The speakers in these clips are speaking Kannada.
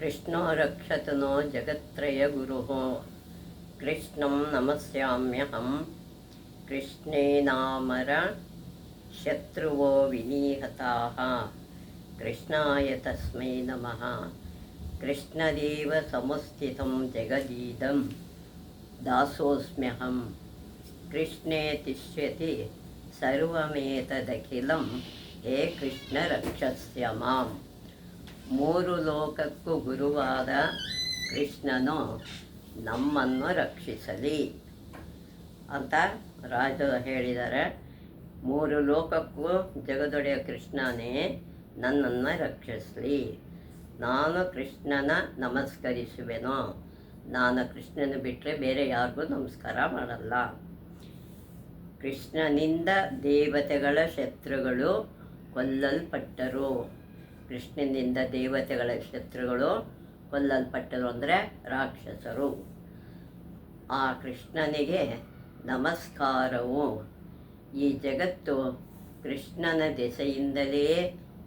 कृष्णो रक्षतु नो जगत्त्रयगुरुः कृष्णं नमस्याम्यहं कृष्णेनामर शत्रुवो विनिहताः कृष्णाय तस्मै नमः। कृष्णदेव समुस्थितं जगदीदं दासोऽस्म्यहं कृष्णे तिष्ठति सर्वमेतदखिलं हे कृष्ण रक्षस्य माम्। ಮೂರು ಲೋಕಕ್ಕೂ ಗುರುವಾದ ಕೃಷ್ಣನು ನಮ್ಮನ್ನು ರಕ್ಷಿಸಲಿ ಅಂತ ರಾಜ ಹೇಳಿದ್ದಾರೆ. ಮೂರು ಲೋಕಕ್ಕೂ ಜಗದೊಡೆಯ ಕೃಷ್ಣನೇ ನನ್ನನ್ನು ರಕ್ಷಿಸಲಿ. ನಾನು ಕೃಷ್ಣನ ನಮಸ್ಕರಿಸುವೆನೋ. ನಾನು ಕೃಷ್ಣನ ಬಿಟ್ಟರೆ ಬೇರೆ ಯಾರಿಗೂ ನಮಸ್ಕಾರ ಮಾಡಲ್ಲ. ಕೃಷ್ಣನಿಂದ ದೇವತೆಗಳ ಶತ್ರುಗಳು ಕೊಲ್ಲಲ್ಪಟ್ಟರು. ಕೃಷ್ಣನಿಂದ ದೇವತೆಗಳ ಶತ್ರುಗಳು ಕೊಲ್ಲಲ್ಪಟ್ಟರು ಅಂದರೆ ರಾಕ್ಷಸರು. ಆ ಕೃಷ್ಣನಿಗೆ ನಮಸ್ಕಾರವು. ಈ ಜಗತ್ತು ಕೃಷ್ಣನ ದೆಸೆಯಿಂದಲೇ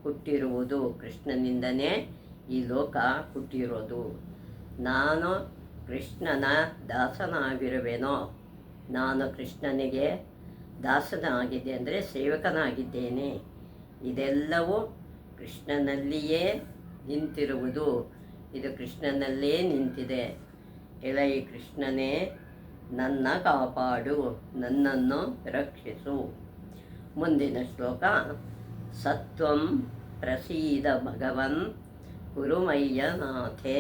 ಹುಟ್ಟಿರುವುದು, ಕೃಷ್ಣನಿಂದನೇ ಈ ಲೋಕ ಹುಟ್ಟಿರೋದು. ನಾನು ಕೃಷ್ಣನ ದಾಸನಾಗಿರುವೆನೋ. ನಾನು ಕೃಷ್ಣನಿಗೆ ದಾಸನಾಗಿದ್ದೆ ಅಂದರೆ ಸೇವಕನಾಗಿದ್ದೇನೆ. ಇದೆಲ್ಲವೂ ಕೃಷ್ಣನಲ್ಲಿಯೇ ನಿಂತಿರುವುದು. ಇದು ಕೃಷ್ಣನಲ್ಲೇ ನಿಂತಿದೆ. ಎಲೈ ಕೃಷ್ಣನೇ, ನನ್ನ ಕಾಪಾಡು, ನನ್ನನ್ನು ರಕ್ಷಿಸು. ಮುಂದಿನ ಶ್ಲೋಕ. ಸತ್ವಂ ಪ್ರಸೀದ ಭಗವನ್ ಕುರುಮಯ್ಯನಾಥೆ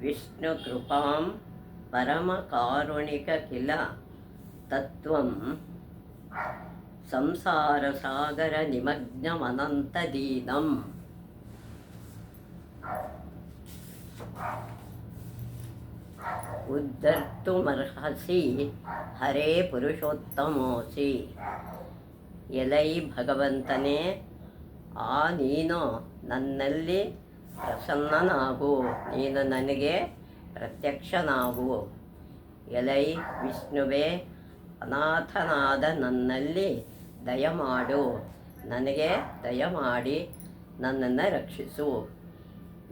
ವಿಷ್ಣು ಕೃಪಾಂ ಪರಮ ಕಾರುಣಿಕ ಕಿಲ ತತ್ವಂ ಸಂಸಾರ ಸಾಗರ ನಿಮಗ್ನಮನಂತ ದೀನಂ. ಉದ್ಧರ್ತುಮರ್ಹಸಿ ಹರೇ ಪುರುಷೋತ್ತಮೋಸಿ. ಎಲೈ ಭಗವಂತನೇ, ನೀನು ನನ್ನಲ್ಲಿ ಪ್ರಸನ್ನನಾಗು, ನೀನು ನನಗೆ ಪ್ರತ್ಯಕ್ಷನಾಗು. ಎಲೈ ವಿಷ್ಣುವೇ, ಅನಾಥನಾದ ನನ್ನಲ್ಲಿ ದಯಮಾಡು, ನನಗೆ ದಯಮಾಡಿ ನನ್ನನ್ನು ರಕ್ಷಿಸು.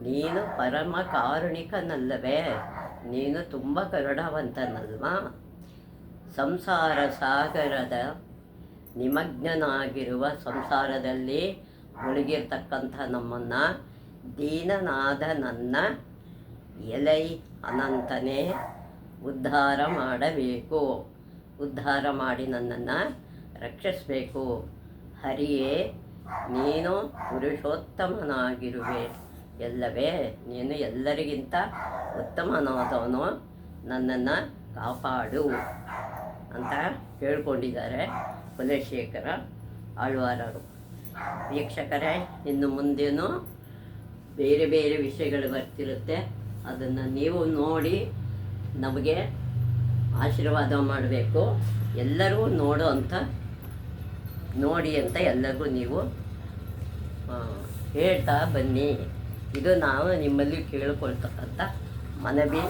ನೀನು ಪರಮ ಕಾರುಣಿಕನಲ್ಲವೇ, ನೀನು ತುಂಬ ಕರುಣಾವಂತನಲ್ವಾ. ಸಂಸಾರ ಸಾಗರದ ನಿಮಗ್ನನಾಗಿರುವ ಸಂಸಾರದಲ್ಲಿ ಮುಳುಗಿರ್ತಕ್ಕಂಥ ನಮ್ಮನ್ನು, ದೀನನಾದ ನನ್ನ ಎಲೈ ಅನಂತನೇ ಉದ್ಧಾರ ಮಾಡಬೇಕು. ಉದ್ಧಾರ ಮಾಡಿ ನನ್ನನ್ನು ರಕ್ಷಿಸಬೇಕು. ಹರಿಯೇ, ನೀನು ಪುರುಷೋತ್ತಮನಾಗಿರುವೆ ಎಲ್ಲವೇ, ನೀನು ಎಲ್ಲರಿಗಿಂತ ಉತ್ತಮನಾದವನು, ನನ್ನನ್ನು ಕಾಪಾಡು ಅಂತ ಹೇಳ್ಕೊಂಡಿದ್ದಾರೆ ಕುಲಶೇಖರ ಆಳ್ವಾರರು. ವೀಕ್ಷಕರೇ, ಇನ್ನು ಮುಂದೇನು ಬೇರೆ ಬೇರೆ ವಿಷಯಗಳು ಬರ್ತಿರುತ್ತೆ. ಅದನ್ನು ನೀವು ನೋಡಿ ನಮಗೆ ಆಶೀರ್ವಾದ ಮಾಡಬೇಕು. ಎಲ್ಲರೂ ನೋಡಿ ಅಂತ ಎಲ್ಲರಿಗೂ ನೀವು ಹೇಳ್ತಾ ಬನ್ನಿ. ಇದು ನಾವು ನಿಮ್ಮಲ್ಲಿ ಕೇಳಿಕೊಳ್ತಕ್ಕಂಥ ಮನವಿ.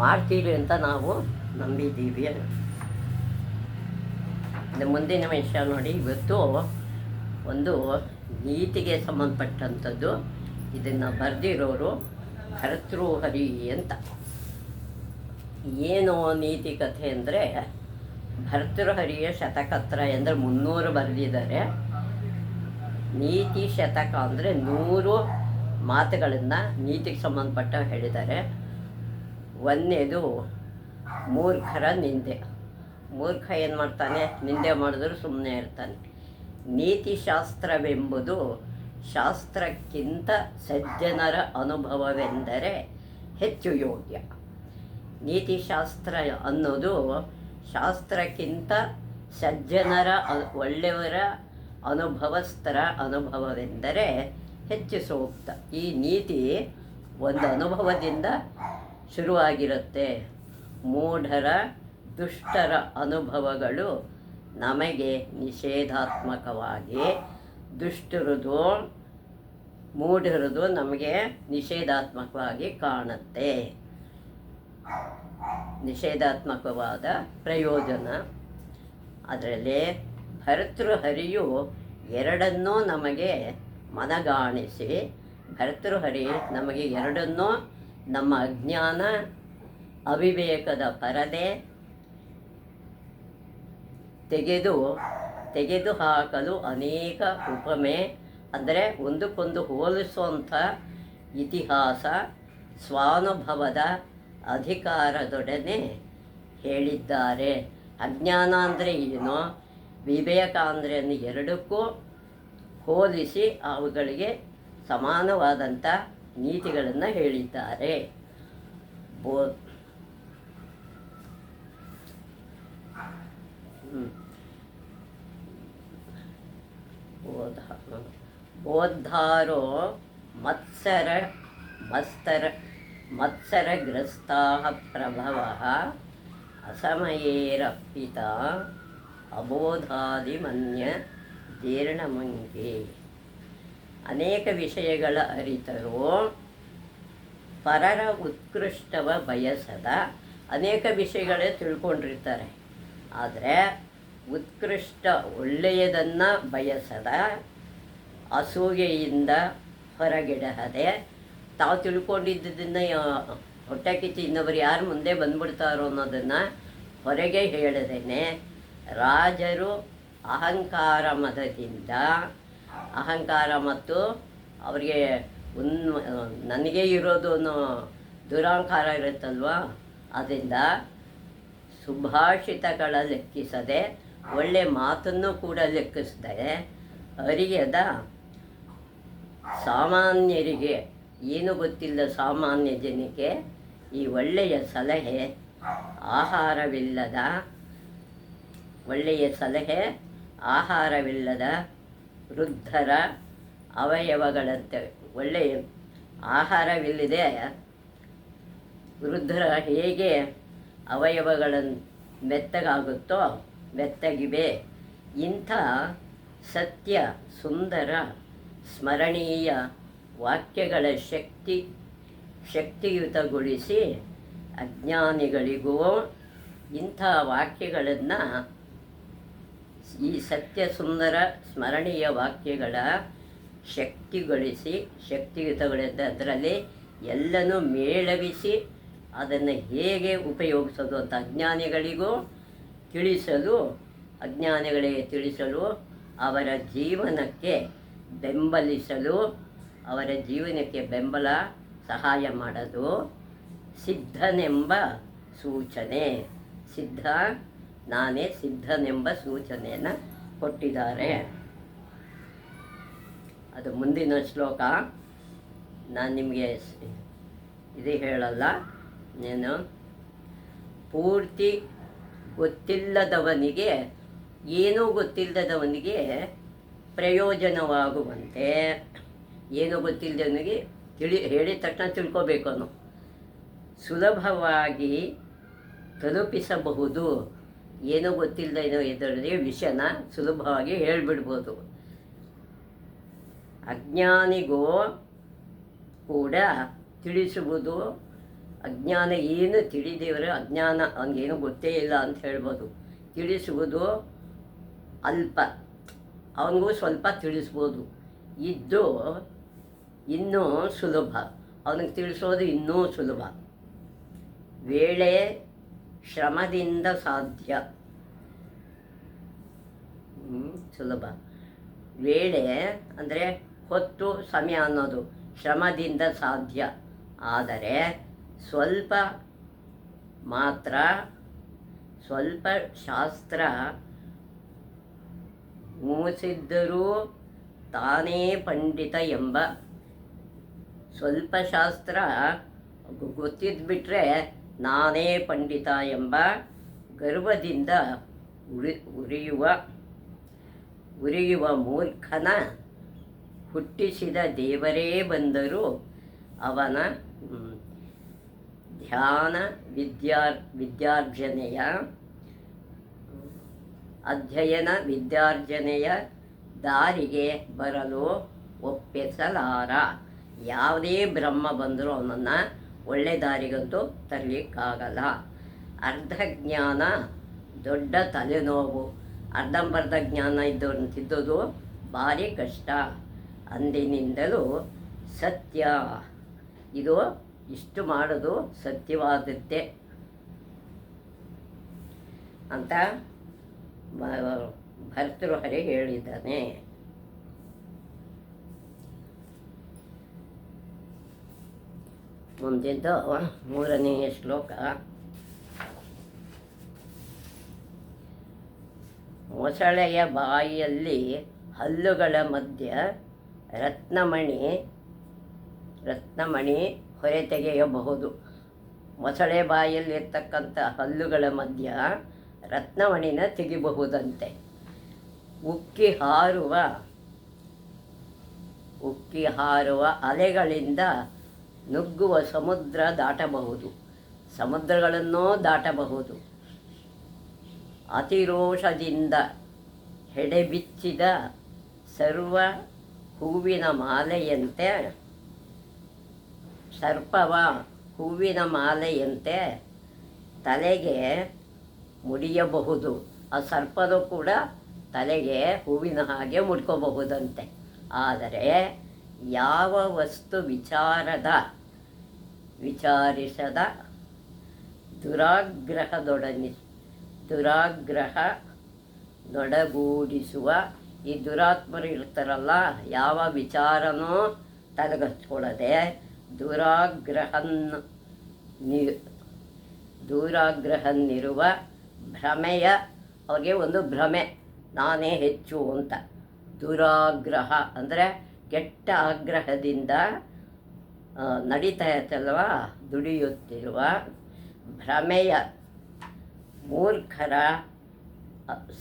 ಮಾಡ್ತೀರಿ ಅಂತ ನಾವು ನಂಬಿದ್ದೀವಿ. ಮುಂದಿನ ವಿಷಯ ನೋಡಿ. ಇವತ್ತು ಒಂದು ನೀತಿಗೆ ಸಂಬಂಧಪಟ್ಟಂಥದ್ದು. ಇದನ್ನು ಬರೆದಿರೋರು ಭರ್ತೃಹರಿ ಅಂತ. ಏನು ನೀತಿ ಕಥೆ ಅಂದರೆ, ಭರ್ತೃಹರಿಯ ಶತಕತ್ರ ಅಂದರೆ 300 ಬರೆದಿದ್ದಾರೆ. ನೀತಿ ಶತಕ ಅಂದರೆ 100 ಮಾತುಗಳನ್ನು ನೀತಿಗೆ ಸಂಬಂಧಪಟ್ಟ ಹೇಳಿದ್ದಾರೆ. ಒಂದನೇದು ಮೂರ್ಖರ ನಿಂದೆ. ಮೂರ್ಖ ಏನು ಮಾಡ್ತಾನೆ? ನಿಂದೆ ಮಾಡಿದ್ರು ಸುಮ್ಮನೆ ಇರ್ತಾನೆ. ನೀತಿಶಾಸ್ತ್ರವೆಂಬುದು ಶಾಸ್ತ್ರಕ್ಕಿಂತ ಸಜ್ಜನರ ಅನುಭವವೆಂದರೆ ಹೆಚ್ಚು ಯೋಗ್ಯ. ನೀತಿಶಾಸ್ತ್ರ ಅನ್ನೋದು ಶಾಸ್ತ್ರಕ್ಕಿಂತ ಸಜ್ಜನರ, ಒಳ್ಳೆಯವರ ಅನುಭವಸ್ಥರ ಅನುಭವವೆಂದರೆ ಹೆಚ್ಚು ಸೂಕ್ತ. ಈ ನೀತಿ ಒಂದು ಅನುಭವದಿಂದ ಶುರುವಾಗಿರುತ್ತೆ. ಮೂಢರ, ದುಷ್ಟರ ಅನುಭವಗಳು ನಮಗೆ ನಿಷೇಧಾತ್ಮಕವಾಗಿ, ದುಷ್ಟರದು ಮೂಢರದು ನಮಗೆ ನಿಷೇಧಾತ್ಮಕವಾಗಿ ಕಾಣುತ್ತೆ. ನಿಷೇಧಾತ್ಮಕವಾದ ಪ್ರಯೋಜನ. ಅದರಲ್ಲಿ ಭರ್ತೃಹರಿಯು ಎರಡನ್ನೂ ನಮಗೆ ಮನಗಾಣಿಸಿ ಭರ್ತೃಹರಿ ನಮಗೆ ಎರಡನ್ನೂ ನಮ್ಮ ಅಜ್ಞಾನ ಅವಿವೇಕದ ಪರದೆ ತೆಗೆದುಹಾಕಲು ಅನೇಕ ಉಪಮೆ ಅಂದರೆ ಒಂದಕ್ಕೊಂದು ಹೋಲಿಸುವಂಥ ಇತಿಹಾಸ ಸ್ವಾನುಭವದ ಅಧಿಕಾರದೊಡನೆ ಹೇಳಿದ್ದಾರೆ. ಅಜ್ಞಾನ ಅಂದರೆ ಏನು, ವಿವೇಕ ಅಂದರೆ ಎರಡಕ್ಕೂ ಹೋಲಿಸಿ ಅವುಗಳಿಗೆ ಸಮಾನವಾದಂಥ ನೀತಿಗಳನ್ನು ಹೇಳಿದ್ದಾರೆ. ಬೋದ್ಧಾರೋ ಮತ್ಸರಗ್ರಸ್ತಾ ಪ್ರಭವ ಅಸಮಯೇರಪ್ಪಿತ ಅಬೋಧಾದಿಮನ್ಯ ಜೀರ್ಣಮಂಗೆ. ಅನೇಕ ವಿಷಯಗಳ ಅರಿತರು ಪರರ ಉತ್ಕೃಷ್ಟವ ಬಯಸದ, ಅನೇಕ ವಿಷಯಗಳೇ ತಿಳ್ಕೊಂಡಿರ್ತಾರೆ, ಆದರೆ ಉತ್ಕೃಷ್ಟ ಒಳ್ಳೆಯದನ್ನು ಬಯಸದ, ಅಸೂಯೆಯಿಂದ ಹೊರಗಿಡದೆ, ತಾವು ತಿಳ್ಕೊಂಡಿದ್ದನ್ನು ಹೊಟ್ಟೆ ಕಿಚ್ಚಿ ಇನ್ನೊಬ್ಬರು ಯಾರು ಮುಂದೆ ಬಂದ್ಬಿಡ್ತಾರೋ ಅನ್ನೋದನ್ನು ಹೊರಗೆ ಹೇಳದೇನೆ ರಾಜರು ಅಹಂಕಾರ ಮದದಿಂದ, ಅಹಂಕಾರ ಮತ್ತು ಅವರಿಗೆ ನನಗೆ ಇರೋದು ಅನ್ನೋ ದುರಹಂಕಾರ ಇರುತ್ತಲ್ವ, ಅದರಿಂದ ಸುಭಾಷಿತಗಳ ಲೆಕ್ಕಿಸದೆ, ಒಳ್ಳೆ ಮಾತನ್ನು ಕೂಡ ಲೆಕ್ಕಿಸದೆ, ಅರಿಯದ ಸಾಮಾನ್ಯರಿಗೆ, ಏನು ಗೊತ್ತಿಲ್ಲ ಸಾಮಾನ್ಯ ಜನಕ್ಕೆ ಈ ಒಳ್ಳೆಯ ಸಲಹೆ ಆಹಾರವಿಲ್ಲದ ವೃದ್ಧರ ಅವಯವಗಳಂತೆ, ಒಳ್ಳೆಯ ಆಹಾರವಿಲ್ಲದೆ ವೃದ್ಧರ ಹೇಗೆ ಅವಯವಗಳನ್ನು ಮೆತ್ತಗಿವೆ. ಇಂಥ ಸತ್ಯ ಸುಂದರ ಸ್ಮರಣೀಯ ವಾಕ್ಯಗಳ ಶಕ್ತಿಯುತಗೊಳಿಸಿ ಅಜ್ಞಾನಿಗಳಿಗೂ ಇಂಥ ವಾಕ್ಯಗಳನ್ನು, ಈ ಸತ್ಯ ಸುಂದರ ಸ್ಮರಣೀಯ ವಾಕ್ಯಗಳ ಶಕ್ತಿಯುತಗೊಳಿಸಿ ಅದರಲ್ಲಿ ಎಲ್ಲನೂ ಮೇಳವಿಸಿ ಅದನ್ನು ಹೇಗೆ ಉಪಯೋಗಿಸೋದು ಅಂತ ಅಜ್ಞಾನಿಗಳಿಗೆ ತಿಳಿಸಲು ಅವರ ಜೀವನಕ್ಕೆ ಬೆಂಬಲ ಸಹಾಯ ಮಾಡೋದು ಸಿದ್ಧನೆಂಬ ಸೂಚನೆ. ನಾನೇ ಸಿದ್ಧನೆಂಬ ಸೂಚನೆಯನ್ನು ಕೊಟ್ಟಿದ್ದಾರೆ. ಅದು ಮುಂದಿನ ಶ್ಲೋಕ. ನಾನು ನಿಮಗೆ ಇದು ಹೇಳಲ್ಲ, నేను ಪೂರ್ತಿ ಗೊತ್ತಿಲ್ಲದವನಿಗೆ, ಏನೂ ಗೊತ್ತಿಲ್ಲದವನಿಗೆ ಪ್ರಯೋಜನವಾಗುವಂತೆ, ಏನೂ ಗೊತ್ತಿಲ್ಲದವನಿಗೆ ಹೇಳಿದ ತಕ್ಷಣ ತಿಳ್ಕೋಬೇಕು ಅನ್ನೋ ಸುಲಭವಾಗಿ ತಲುಪಿಸಬಹುದು. ಏನೂ ಗೊತ್ತಿಲ್ಲದ ಇದರಲ್ಲಿ ವಿಷಯನ ಸುಲಭವಾಗಿ ಹೇಳಿಬಿಡ್ಬೋದು. ಅಜ್ಞಾನಿಗೂ ಕೂಡ ತಿಳಿಸುವುದು, ಅಜ್ಞಾನ ಏನು ತಿಳಿದೇವರು, ಅಜ್ಞಾನ ಅವನಿಗೇನು ಗೊತ್ತೇ ಇಲ್ಲ ಅಂತ ಹೇಳ್ಬೋದು. ತಿಳಿಸುವುದು ಅಲ್ಪ, ಅವನಿಗೂ ಸ್ವಲ್ಪ ತಿಳಿಸ್ಬೋದು. ಇದ್ದು ಇನ್ನೂ ಸುಲಭ, ಅವನಿಗೆ ತಿಳಿಸೋದು ಇನ್ನೂ ಸುಲಭ. ವೇಳೆ ಶ್ರಮದಿಂದ ಸಾಧ್ಯ, ಸುಲಭ. ವೇಳೆ ಅಂದರೆ ಹೊತ್ತು, ಸಮಯ ಅನ್ನೋದು ಶ್ರಮದಿಂದ ಸಾಧ್ಯ. ಆದರೆ ಸ್ವಲ್ಪ ಶಾಸ್ತ್ರ ಮೂಸಿದ್ದರೂ ತಾನೇ ಪಂಡಿತ ಎಂಬ, ಸ್ವಲ್ಪ ಶಾಸ್ತ್ರ ಗೊತ್ತಿದ್ಬಿಟ್ರೆ ನಾನೇ ಪಂಡಿತ ಎಂಬ ಗರ್ವದಿಂದ ಉರಿಯುವ ಮೂರ್ಖನ ಹುಟ್ಟಿಸಿದ ದೇವರೇ ಬಂದರೂ ಅವನ ಧ್ಯಾನ ಅಧ್ಯಯನ ವಿದ್ಯಾರ್ಜನೆಯ ದಾರಿಗೆ ಬರಲು ಒಪ್ಪಿಸಲಾರ. ಯಾವುದೇ ಬ್ರಹ್ಮ ಬಂದರೂ ಅವನನ್ನು ಒಳ್ಳೆ ದಾರಿಗಂತೂ ತರಲಿಕ್ಕಾಗಲ್ಲ. ಅರ್ಧಜ್ಞಾನ ದೊಡ್ಡ ತಲೆನೋವು, ಅರ್ಧಂಬರ್ಧ ಜ್ಞಾನ ತಿದ್ದೋದು ಭಾರಿ ಕಷ್ಟ. ಅಂದಿನಿಂದಲೂ ಸತ್ಯ. ಇದು ಇಷ್ಟು ಮಾಡೋದು ಸತ್ಯವಾದದ್ದೇ ಅಂತ ಭರ್ತೃಹರಿ ಹೇಳಿದ್ದಾನೆ. ಮುಂದಿದ್ದು 3ನೇ ಶ್ಲೋಕ. ಮೊಸಳೆಯ ಬಾಯಿಯಲ್ಲಿ ಹಲ್ಲುಗಳ ಮಧ್ಯ ರತ್ನಮಣಿ ಹೊರತೆಗೆಯಬಹುದು. ಮೊಸಳೆ ಬಾಯಲ್ಲಿರ್ತಕ್ಕಂಥ ಹಲ್ಲುಗಳ ಮಧ್ಯ ರತ್ನಮಣಿನ ತೆಗಿಬಹುದಂತೆ. ಉಕ್ಕಿ ಹಾರುವ ಅಲೆಗಳಿಂದ ನುಗ್ಗುವ ಸಮುದ್ರ ದಾಟಬಹುದು, ಸಮುದ್ರಗಳನ್ನೂ ದಾಟಬಹುದು. ಅತಿರೋಷದಿಂದ ಹೆಡೆಬಿಚ್ಚಿದ ಸರ್ಪವ ಹೂವಿನ ಮಾಲೆಯಂತೆ ತಲೆಗೆ ಮುಡಿಯಬಹುದು. ಆ ಸರ್ಪದ ಕೂಡ ತಲೆಗೆ ಹೂವಿನ ಹಾಗೆ ಮುಡ್ಕೋಬಹುದಂತೆ. ಆದರೆ ಯಾವ ವಸ್ತು ವಿಚಾರಿಸದ ದುರಾಗ್ರಹದೊಡಗೂಡಿಸುವ ಈ ದುರಾತ್ಮರು ಇರ್ತಾರಲ್ಲ, ಯಾವ ವಿಚಾರನೂ ತಲೆಗಚ್ಕೊಳ್ಳದೆ ದುರಾಗ್ರಹನ್ನಿರುವ ಭ್ರಮೆಯ, ಅವ್ರಿಗೆ ಒಂದು ಭ್ರಮೆ, ನಾನೇ ಹೆಚ್ಚು ಅಂತ. ದುರಾಗ್ರಹ ಅಂದರೆ ಕೆಟ್ಟ ಆಗ್ರಹದಿಂದ ನಡೀತಾ ಇರ್ತಲ್ವ, ದುಡಿಯುತ್ತಿರುವ ಭ್ರಮೆಯ ಮೂರ್ಖರ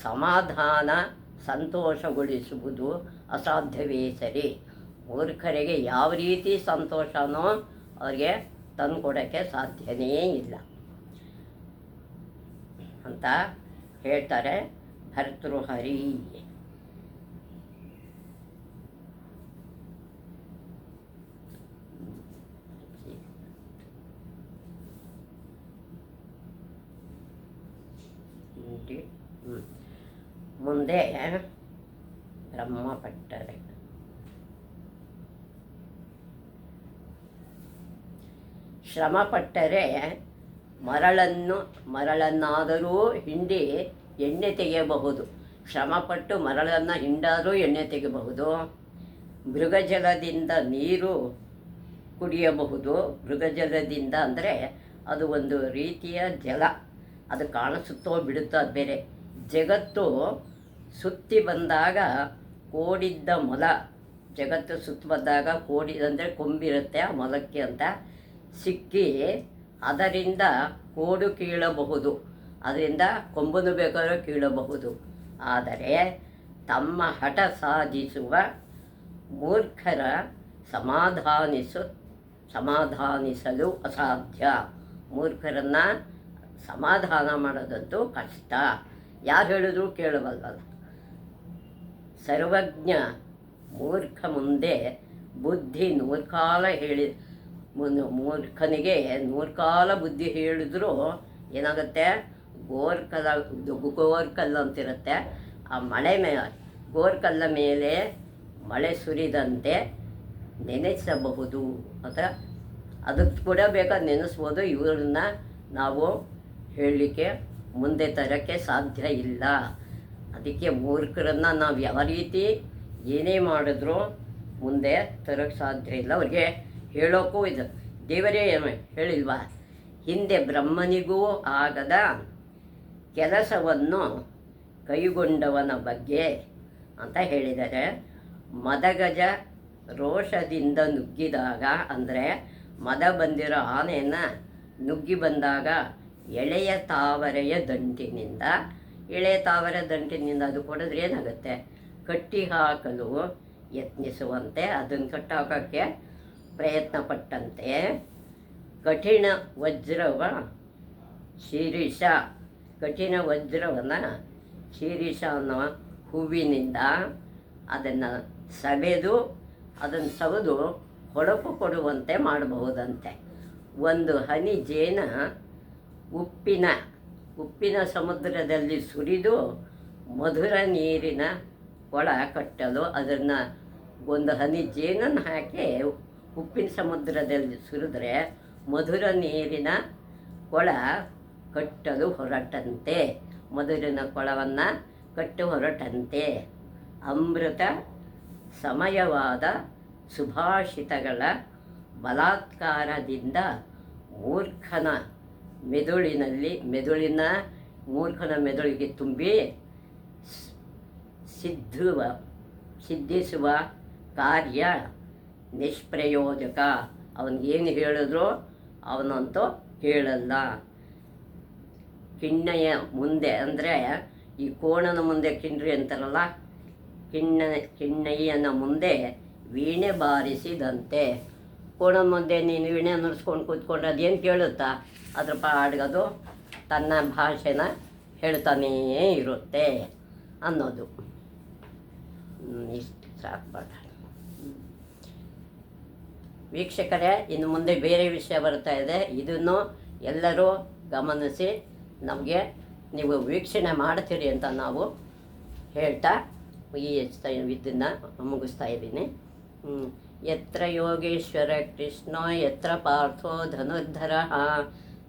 ಸಮಾಧಾನ ಸಂತೋಷಗೊಳಿಸುವುದು ಅಸಾಧ್ಯವೇ ಸರಿ. ಮೂರ್ಖರಿಗೆ ಯಾವ ರೀತಿ ಸಂತೋಷನೋ ಅವ್ರಿಗೆ ತಂದುಕೊಡೋಕ್ಕೆ ಸಾಧ್ಯನೇ ಇಲ್ಲ ಅಂತ ಹೇಳ್ತಾರೆ ಭರ್ತೃಹರಿ. ಮುಂದೆ ಬ್ರಹ್ಮಪಟ್ಟರೆ. ಶ್ರಮಪಟ್ಟರೆ ಮರಳನ್ನಾದರೂ ಹಿಂಡಿ ಎಣ್ಣೆ ತೆಗೆಯಬಹುದು. ಶ್ರಮಪಟ್ಟು ಮರಳನ್ನು ಹಿಂಡಾದರೂ ಎಣ್ಣೆ ತೆಗೆಯಬಹುದು. ಮೃಗಜಲದಿಂದ ನೀರು ಕುಡಿಯಬಹುದು. ಮೃಗಜಲದಿಂದ ಅಂದರೆ ಅದು ಒಂದು ರೀತಿಯ ಜಲ, ಅದು ಕಾಣಿಸುತ್ತೋ ಬಿಡುತ್ತೋ ಅದು ಬೇರೆ. ಜಗತ್ತು ಸುತ್ತಿ ಬಂದಾಗ ಕೋಡಿದ್ದ ಮೊಲ, ಜಗತ್ತು ಸುತ್ತಿ ಬಂದಾಗ ಕೋಡಿದಂದರೆ ಕೊಂಬಿರುತ್ತೆ ಆ ಮೊಲಕ್ಕೆ ಅಂತ ಸಿಕ್ಕಿ ಅದರಿಂದ ಕೋಡು ಕೀಳಬಹುದು, ಅದರಿಂದ ಕೊಂಬನ್ನು ಬೇಕಾದರೂ ಕೀಳಬಹುದು. ಆದರೆ ತಮ್ಮ ಹಠ ಸಾಧಿಸುವ ಮೂರ್ಖರ ಸಮಾಧಾನಿಸಲು ಅಸಾಧ್ಯ. ಮೂರ್ಖರನ್ನು ಸಮಾಧಾನ ಮಾಡೋದಂತೂ ಕಷ್ಟ. ಯಾರು ಹೇಳಿದ್ರು ಕೇಳಬಲ್ಲಲ್ಲ. ಸರ್ವಜ್ಞ ಮೂರ್ಖ ಮುಂದೆ ಬುದ್ಧಿ ನೂರ್ಕಾಲ ಮೂರ್ಖನಿಗೆ ನೂರ್ಕಾಲ ಬುದ್ಧಿ ಹೇಳಿದ್ರು ಏನಾಗುತ್ತೆ, ಗೋರ್ಕಲ್ಲ ಅಂತಿರುತ್ತೆ. ಆ ಮಳೆ ಗೋರ್ಕಲ್ಲ ಮೇಲೆ ಮಳೆ ಸುರಿದಂತೆ ನೆನೆಸಬಹುದು ಅಂತ, ಅದಕ್ಕೆ ಕೂಡ ಬೇಕಾದ ನೆನೆಸ್ಬೋದು. ಇವ್ರನ್ನ ನಾವು ಹೇಳಲಿಕ್ಕೆ ಮುಂದೆ ತರೋಕ್ಕೆ ಸಾಧ್ಯ ಇಲ್ಲ. ಅದಕ್ಕೆ ಮೂರ್ಖರನ್ನು ನಾವು ಯಾವ ರೀತಿ ಏನೇ ಮಾಡಿದ್ರೂ ಮುಂದೆ ತರೋಕ್ಕೆ ಸಾಧ್ಯ ಇಲ್ಲ. ಅವ್ರಿಗೆ ಹೇಳೋಕ್ಕೂ ಇದು ದೇವರೇ ಹೇಳಿಲ್ವಾ, ಹಿಂದೆ ಬ್ರಹ್ಮನಿಗೂ ಆಗದ ಕೆಲಸವನ್ನು ಕೈಗೊಂಡವನ ಬಗ್ಗೆ ಅಂತ ಹೇಳಿದ್ದಾರೆ. ಮದಗಜ ರೋಷದಿಂದ ನುಗ್ಗಿದಾಗ, ಅಂದರೆ ಮದ ಬಂದಿರೋ ಆನೆಯನ್ನು ನುಗ್ಗಿ ಬಂದಾಗ ಎಳೆಯ ತಾವರೆಯ ದಂಟಿನಿಂದ ಅದು ಕೊಡಿದ್ರೆ ಏನಾಗುತ್ತೆ, ಕಟ್ಟಿ ಹಾಕಲು ಯತ್ನಿಸುವಂತೆ, ಅದನ್ನು ಕಟ್ಟಾಕೋಕ್ಕೆ ಪ್ರಯತ್ನ ಪಟ್ಟಂತೆ ಕಠಿಣ ವಜ್ರವನ್ನು ಶಿರೀಷ ಅನ್ನೋ ಹೂವಿನಿಂದ ಅದನ್ನು ಅದನ್ನು ಸವೆದು ಹೊಳಪು ಕೊಡುವಂತೆ ಮಾಡಬಹುದಂತೆ. ಒಂದು ಹನಿ ಜೇನ ಉಪ್ಪಿನ ಸಮುದ್ರದಲ್ಲಿ ಸುರಿದು ಮಧುರ ನೀರಿನ ಕೊಳ ಕಟ್ಟಲು ಅದನ್ನು ಒಂದು ಹನಿ ಜೇನನ್ನು ಹಾಕಿ ಉಪ್ಪಿನ ಸಮುದ್ರದಲ್ಲಿ ಸುರಿದ್ರೆ ಮಧುರ ನೀರಿನ ಕೊಳ ಕಟ್ಟಲು ಹೊರಟಂತೆ, ಮಧುರಿನ ಕೊಳವನ್ನು ಕಟ್ಟು ಹೊರಟಂತೆ. ಅಮೃತ ಸಮಯವಾದ ಸುಭಾಷಿತಗಳ ಬಲಾತ್ಕಾರದಿಂದ ಮೂರ್ಖನ ಮೆದುಳಿಗೆ ತುಂಬಿ ಸಿದ್ಧಿಸುವ ಕಾರ್ಯ ನಿಷ್ಪ್ರಯೋಜಕ. ಅವನಿಗೇನು ಹೇಳಿದ್ರು ಅವನಂತೂ ಕೇಳಲ್ಲ. ಕಿಣ್ಣೆಯ ಮುಂದೆ ಅಂದರೆ ಈ ಕೋಣನ ಮುಂದೆ ಕಿಂಡ್ರಿ ಅಂತಾರಲ್ಲ, ಕಿಣ್ಣಯ್ಯನ ಮುಂದೆ ವೀಣೆ ಬಾರಿಸಿದಂತೆ. ಕೋಣನ ಮುಂದೆ ನೀನು ವೀಣೆ ನುಡಿಸ್ಕೊಂಡು ಕೂತ್ಕೊಂಡ್ರೆ ಅದೇನು ಕೇಳುತ್ತಾ? ಅದ್ರ ಪಾಡ್ಗದು ತನ್ನ ಭಾಷೆನ ಹೇಳ್ತಾನೇ ಇರುತ್ತೆ ಅನ್ನೋದು. ಇಷ್ಟು ಸಾಕ್ಬೇಡ ವೀಕ್ಷಕರೇ. ಇನ್ನು ಮುಂದೆ ಬೇರೆ ವಿಷಯ ಬರ್ತಾ ಇದೆ, ಇದನ್ನು ಎಲ್ಲರೂ ಗಮನಿಸಿ ನಮಗೆ ನೀವು ವೀಕ್ಷಣೆ ಮಾಡ್ತೀರಿ ಅಂತ ನಾವು ಹೇಳ್ತಾ ಈ ಇದನ್ನು ಮುಗಿಸ್ತಾ ಇದ್ದೀನಿ. ಯತ್ರ ಯೋಗೇಶ್ವರ ಕೃಷ್ಣೋ ಯತ್ರ ಪಾರ್ಥೋ ಧನುರ್ಧರ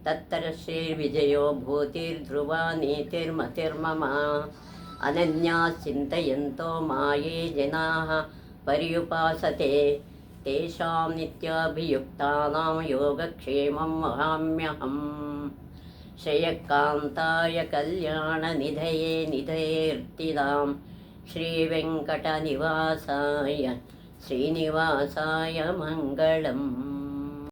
ತತ್ತರ ಶ್ರೀ ವಿಜಯೋ ಭೂತಿರ್ಧ್ರುವ ನೀತಿರ್ಮತಿರ್ಮಮ. ಅನನ್ಯಾ ಚಿಂತಯಂತೋ ಮಾಯೇ ಜನಾಃ ಪರ್ಯುಪಾಸತೆ ತೇಷಾಂ ನಿತ್ಯಾಭಿಯುಕ್ತಾನಾಂ ಯೋಗಕ್ಷೇಮಂ ವಹಾಮ್ಯಹಂ. ಶ್ರೇಯಕಾಂತಾಯ ಕಲ್ಯಾಣನಿಧಯೇ ನಿಧಯೇರ್ತಿದಾಂ ಶ್ರೀವೆಂಕಟನಿವಾಸಾಯ ಶ್ರೀನಿವಾಸಾಯ ಮಂಗಳಂ.